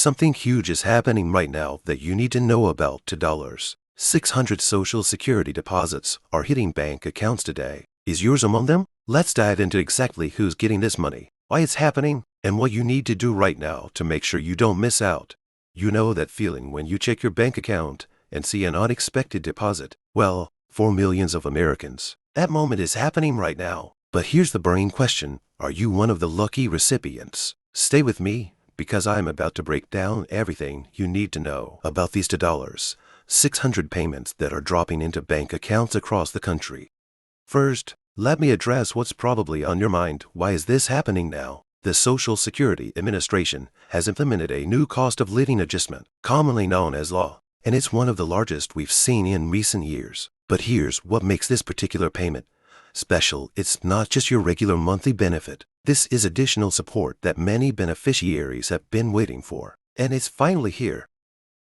Something huge is happening right now that you need to know about. $600 Social Security deposits are hitting bank accounts today. Is yours among them? Let's dive into exactly who's getting this money, why it's happening, and what you need to do right now to make sure you don't miss out. You know that feeling when you check your bank account and see an unexpected deposit? Well, for millions of Americans, that moment is happening right now. But here's the burning question: are you one of the lucky recipients? Stay with me, because I'm about to break down everything you need to know about these $600 payments that are dropping into bank accounts across the country. First, let me address what's probably on your mind. Why is this happening now? The Social Security Administration has implemented a new cost of living adjustment, commonly known as law, and it's one of the largest we've seen in recent years. But here's what makes this particular payment special: it's not just your regular monthly benefit. This is additional support that many beneficiaries have been waiting for, and it's finally here.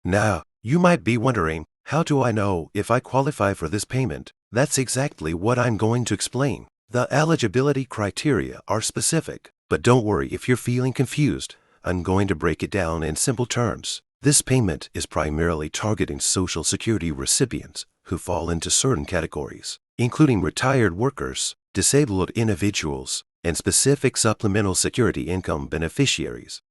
Now, you might be wondering, how do I know if I qualify for this payment? That's exactly what I'm going to explain. The eligibility criteria are specific, but don't worry if you're feeling confused. I'm going to break it down in simple terms. This payment is primarily targeting Social Security recipients who fall into certain categories, including retired workers, disabled individuals, and specific supplemental security income beneficiaries.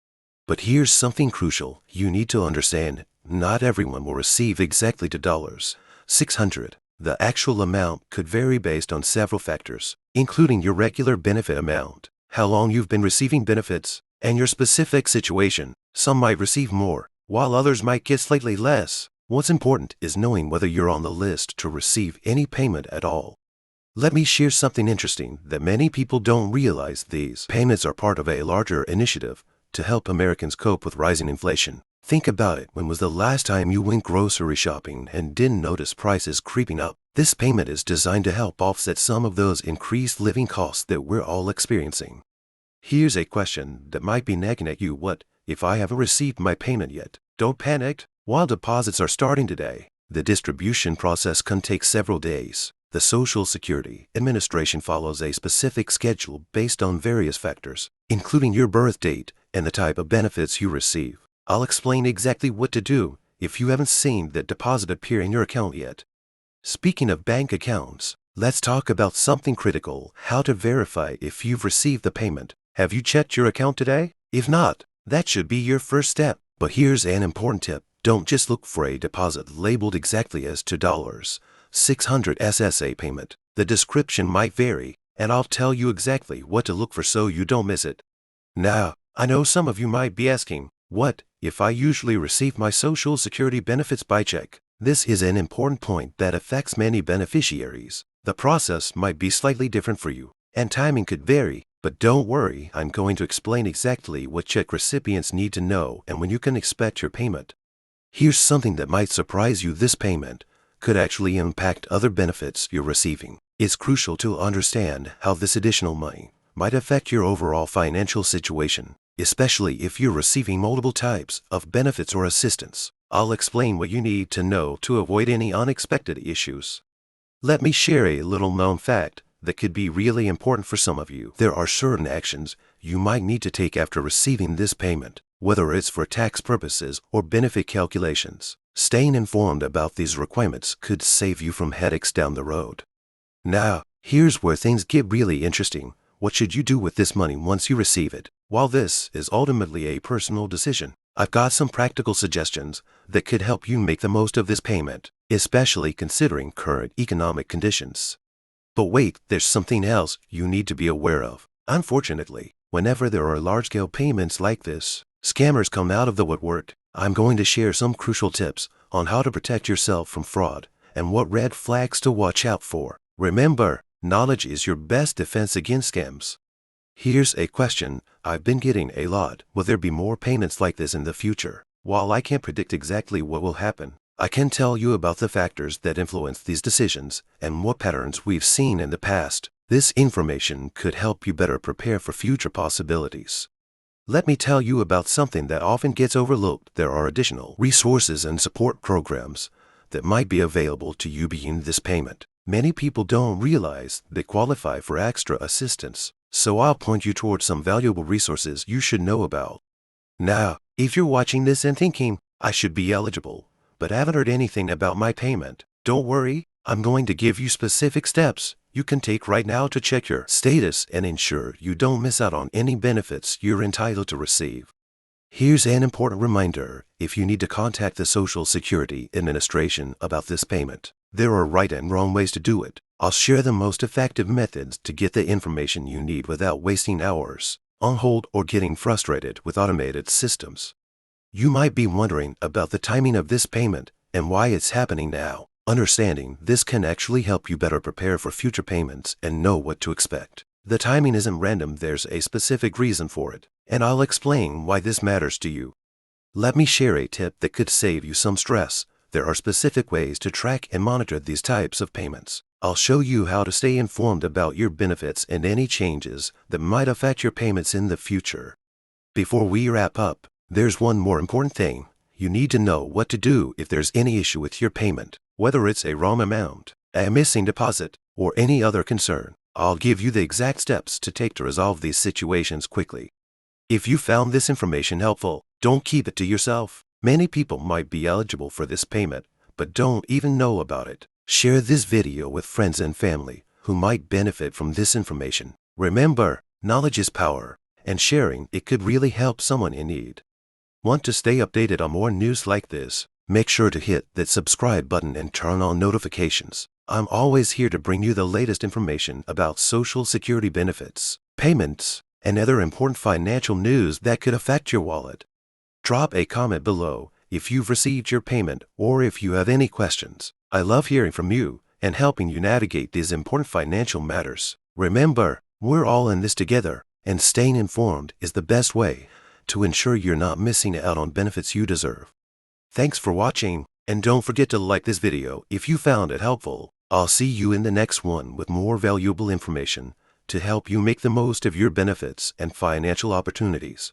But here's something crucial you need to understand: not everyone will receive exactly $600. The actual amount could vary based on several factors, including your regular benefit amount, how long you've been receiving benefits, and your specific situation. Some might receive more, while others might get slightly less. What's important is knowing whether you're on the list to receive any payment at all. Let me share something interesting that many people don't realize: these payments are part of a larger initiative to help Americans cope with rising inflation. Think about it. When was the last time you went grocery shopping and didn't notice prices creeping up? This payment is designed to help offset some of those increased living costs that we're all experiencing. Here's a question that might be nagging at you: what if I haven't received my payment yet? Don't panic. While deposits are starting today, the distribution process can take several days. The Social Security Administration follows a specific schedule based on various factors, including your birth date and the type of benefits you receive. I'll explain exactly what to do if you haven't seen that deposit appear in your account yet. Speaking of bank accounts, let's talk about something critical: how to verify if you've received the payment. Have you checked your account today? If not, that should be your first step. But here's an important tip: don't just look for a deposit labeled exactly as $600 SSA payment. The description might vary, and I'll tell you exactly what to look for so you don't miss it. Now, I know some of you might be asking, what if I usually receive my Social Security benefits by check? This is an important point that affects many beneficiaries. The process might be slightly different for you, and timing could vary. But don't worry, I'm going to explain exactly what check recipients need to know and when you can expect your payment. Here's something that might surprise you: this payment could actually impact other benefits you're receiving. It's crucial to understand how this additional money might affect your overall financial situation, especially if you're receiving multiple types of benefits or assistance. I'll explain what you need to know to avoid any unexpected issues. Let me share a little known fact that could be really important for some of you. There are certain actions you might need to take after receiving this payment, whether it's for tax purposes or benefit calculations. Staying informed about these requirements could save you from headaches down the road. Now, here's where things get really interesting. What should you do with this money once you receive it? While this is ultimately a personal decision, I've got some practical suggestions that could help you make the most of this payment, especially considering current economic conditions. But wait, there's something else you need to be aware of. Unfortunately, whenever there are large-scale payments like this, scammers come out of the woodwork. I'm going to share some crucial tips on how to protect yourself from fraud and what red flags to watch out for. Remember, knowledge is your best defense against scams. Here's a question I've been getting a lot: will there be more payments like this in the future? While I can't predict exactly what will happen, I can tell you about the factors that influence these decisions and what patterns we've seen in the past. This information could help you better prepare for future possibilities. Let me tell you about something that often gets overlooked. There are additional resources and support programs that might be available to you beyond this payment. Many people don't realize they qualify for extra assistance, so I'll point you towards some valuable resources you should know about. Now, if you're watching this and thinking, I should be eligible, but haven't heard anything about my payment, don't worry, I'm going to give you specific steps you can take right now to check your status and ensure you don't miss out on any benefits you're entitled to receive. Here's an important reminder: if you need to contact the Social Security Administration about this payment, there are right and wrong ways to do it. I'll share the most effective methods to get the information you need without wasting hours on hold or getting frustrated with automated systems. You might be wondering about the timing of this payment and why it's happening now. Understanding this can actually help you better prepare for future payments and know what to expect. The timing isn't random, there's a specific reason for it, and I'll explain why this matters to you. Let me share a tip that could save you some stress. There are specific ways to track and monitor these types of payments. I'll show you how to stay informed about your benefits and any changes that might affect your payments in the future. Before we wrap up, there's one more important thing. You need to know what to do if there's any issue with your payment, whether it's a wrong amount, a missing deposit, or any other concern. I'll give you the exact steps to take to resolve these situations quickly. If you found this information helpful, don't keep it to yourself. Many people might be eligible for this payment, but don't even know about it. Share this video with friends and family who might benefit from this information. Remember, knowledge is power, and sharing it could really help someone in need. Want to stay updated on more news like this? Make sure to hit that subscribe button and turn on notifications. I'm always here to bring you the latest information about Social Security benefits, payments, and other important financial news that could affect your wallet. Drop a comment below if you've received your payment or if you have any questions. I love hearing from you and helping you navigate these important financial matters. Remember, we're all in this together, and staying informed is the best way to ensure you're not missing out on benefits you deserve. Thanks for watching, and don't forget to like this video if you found it helpful. I'll see you in the next one with more valuable information to help you make the most of your benefits and financial opportunities.